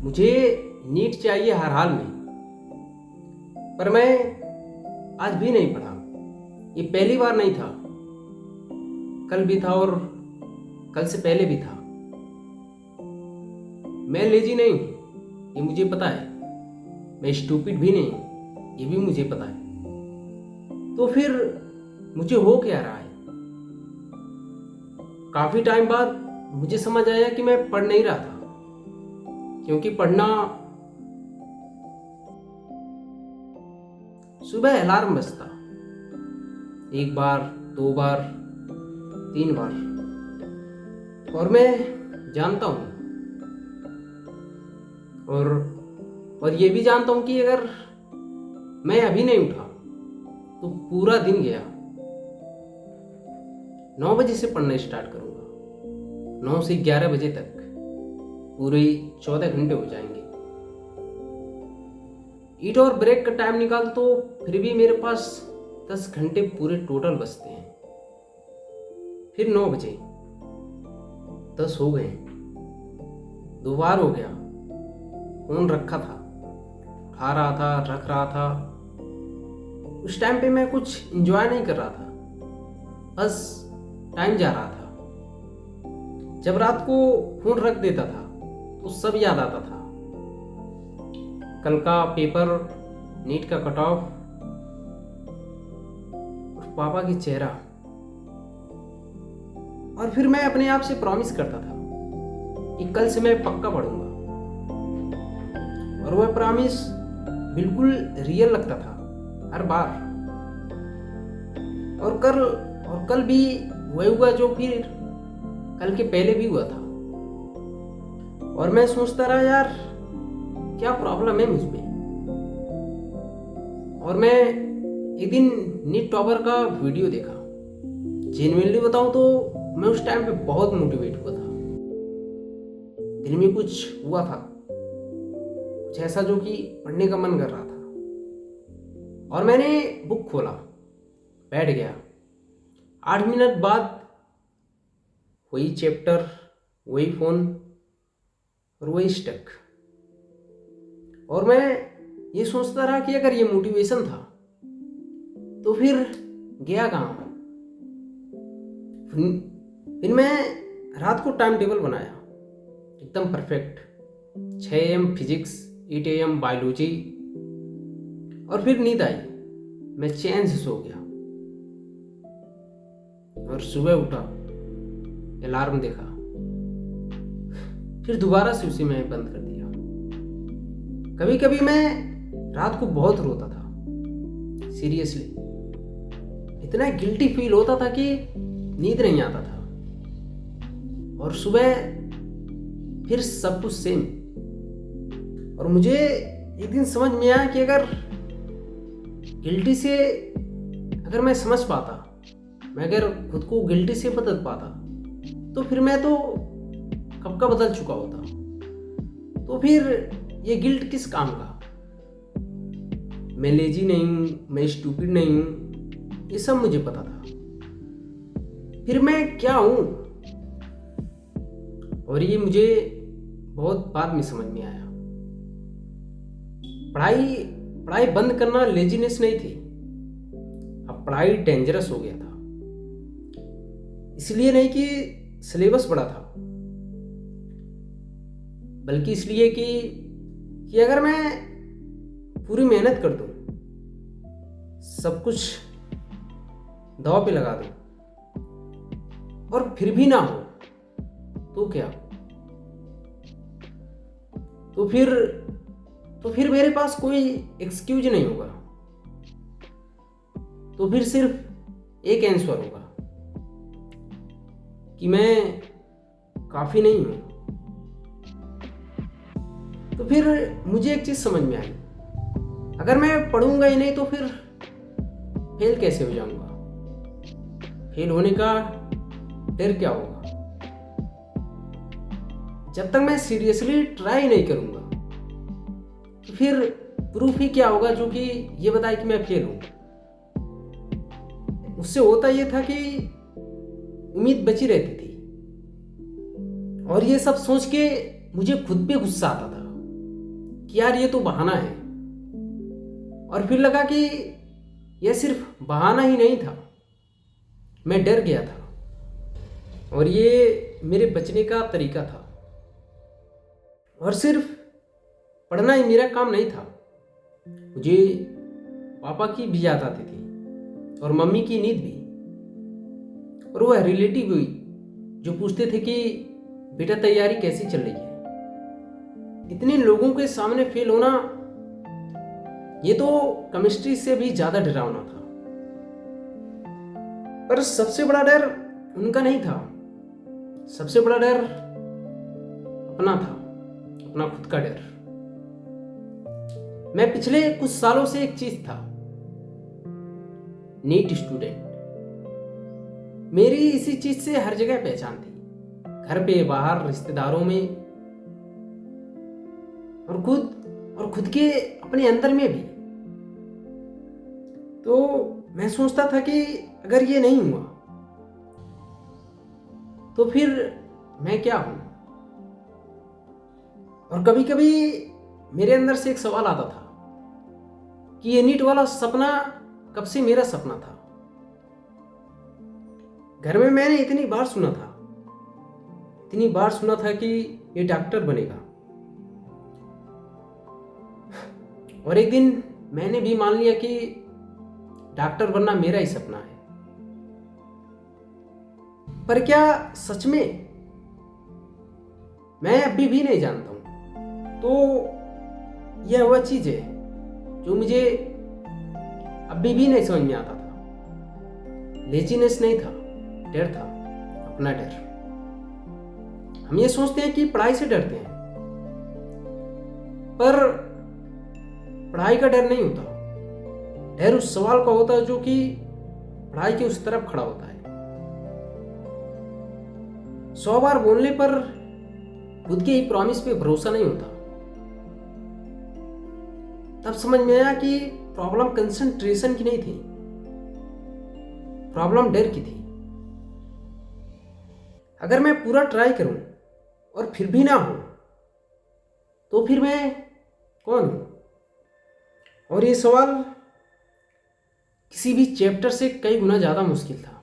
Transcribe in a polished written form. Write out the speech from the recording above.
मुझे नीट चाहिए हर हाल में, पर मैं आज भी नहीं पढ़ा। ये पहली बार नहीं था, कल भी था और कल से पहले भी था। मैं लेजी नहीं हूं, ये मुझे पता है। मैं स्टूपिड भी नहीं हूं, ये भी मुझे पता है। तो फिर मुझे हो क्या रहा है? काफी टाइम बाद मुझे समझ आया कि मैं पढ़ नहीं रहा था, क्योंकि पढ़ना सुबह अलार्म बजता, एक बार, दो बार, तीन बार, और मैं जानता हूं और ये भी जानता हूं कि अगर मैं अभी नहीं उठा तो पूरा दिन गया। 9 बजे से पढ़ना स्टार्ट करूंगा, 9 से 11 बजे तक पूरे 14 घंटे हो जाएंगे। ईट और ब्रेक का टाइम निकाल तो फिर भी मेरे पास 10 घंटे पूरे टोटल बचते हैं। फिर 9 बजे 10 हो गए, 2 बार हो गया। फोन रखा था, उठा रहा था, रख रहा था। उस टाइम पे मैं कुछ एंजॉय नहीं कर रहा था, बस टाइम जा रहा था। जब रात को फोन रख देता था तो सब याद आता था, कल का पेपर, नीट का कट ऑफ और पापा की चेहरा। और फिर मैं अपने आप से प्रॉमिस करता था कि कल से मैं पक्का पढ़ूंगा, और वह प्रॉमिस बिल्कुल रियल लगता था हर बार। और कल भी वही हुआ जो फिर कल के पहले भी हुआ था। और मैं सोचता रहा, यार क्या प्रॉब्लम है मुझ में। और मैं एक दिन नीट टॉपर का वीडियो देखा। जेन्युइनली बताऊं तो मैं उस टाइम पे बहुत मोटिवेट हुआ था। दिल में कुछ हुआ था, कुछ ऐसा जो कि पढ़ने का मन कर रहा था। और मैंने बुक खोला, बैठ गया। 8 मिनट बाद वही चैप्टर, वही फोन और वही स्टक। और मैं ये सोचता रहा कि अगर ये मोटिवेशन था तो फिर गया कहाँ। फिर मैं रात को टाइम टेबल बनाया, एकदम perfect. 6 AM physics, 8 AM biology. और फिर नींद आई, मैं चैन से सो गया। और सुबह उठा, अलार्म देखा, फिर दोबारा से उसे मैं बंद कर दिया। कभी कभी मैं रात को बहुत रोता था, सीरियसली। इतना गिल्टी फील होता था कि नींद नहीं आता था। और सुबह फिर सब कुछ सेम। और मुझे एक दिन समझ में आया कि अगर गिल्टी से अगर मैं समझ पाता, मैं अगर खुद को गिल्टी से बदल पाता, तो फिर मैं तो कब का बदल चुका होता। तो फिर ये गिल्ट किस काम का? मैं लेजी नहीं हूं, मैं स्टूपिड नहीं हूं, ये सब मुझे पता था। फिर मैं क्या हूं? और ये मुझे बहुत बाद में समझ में आया। पढ़ाई बंद करना लेजीनेस नहीं थी। अब पढ़ाई डेंजरस हो गया था। इसलिए नहीं कि सिलेबस बड़ा था, बल्कि इसलिए कि अगर मैं पूरी मेहनत कर दूं, सब कुछ दांव पे लगा दूं, और फिर भी ना हो, तो क्या? तो फिर मेरे पास कोई एक्सक्यूज नहीं होगा। तो फिर सिर्फ एक आंसर होगा कि मैं काफी नहीं हूं। तो फिर मुझे एक चीज समझ में आई, अगर मैं पढ़ूंगा ही नहीं तो फिर फेल कैसे हो जाऊंगा? फेल होने का डर क्या होगा? जब तक मैं सीरियसली ट्राई नहीं करूंगा तो फिर प्रूफ ही क्या होगा जो कि ये बताए कि मैं फेल हूं? उससे होता ये था कि उम्मीद बची रहती थी। और ये सब सोच के मुझे खुद पे गुस्सा आता था कि यार ये तो बहाना है, और फिर लगा कि यह सिर्फ बहाना ही नहीं था, मैं डर गया था और ये मेरे बचने का तरीका था। और सिर्फ पढ़ना ही मेरा काम नहीं था, मुझे पापा की भी याद आती थी और मम्मी की नींद भी, और वह रिलेटिव भी जो पूछते थे कि बेटा तैयारी कैसी चल रही है। इतने लोगों के सामने फेल होना, ये तो केमिस्ट्री से भी ज्यादा डरावना था। पर सबसे बड़ा डर उनका नहीं था, सबसे बड़ा डर अपना था, अपना खुद का डर। मैं पिछले कुछ सालों से एक चीज था, नीट स्टूडेंट। मेरी इसी चीज से हर जगह पहचान थी, घर पे, बाहर, रिश्तेदारों में, और खुद के अपने अंदर में भी। तो मैं सोचता था कि अगर ये नहीं हुआ तो फिर मैं क्या हूं। और कभी कभी मेरे अंदर से एक सवाल आता था कि ये नीट वाला सपना कब से मेरा सपना था। घर में मैंने इतनी बार सुना था कि ये डॉक्टर बनेगा, और एक दिन मैंने भी मान लिया कि डॉक्टर बनना मेरा ही सपना है। पर क्या सच में? मैं अभी भी नहीं जानता हूं। तो यह वह चीज है जो मुझे अभी भी नहीं समझ में आता था। लेजीनेस नहीं था, डर था, अपना डर। हम ये सोचते हैं कि पढ़ाई से डरते हैं, पर पढ़ाई का डर नहीं होता। डर उस सवाल का होता है जो कि पढ़ाई के उस तरफ खड़ा होता है। 100 बार बोलने पर खुद के ही प्रॉमिस पे भरोसा नहीं होता। तब समझ में आया कि प्रॉब्लम कंसंट्रेशन की नहीं थी, प्रॉब्लम डर की थी। अगर मैं पूरा ट्राई करूं और फिर भी ना हो तो फिर मैं कौन हूं? और ये सवाल किसी भी चैप्टर से कई गुना ज्यादा मुश्किल था।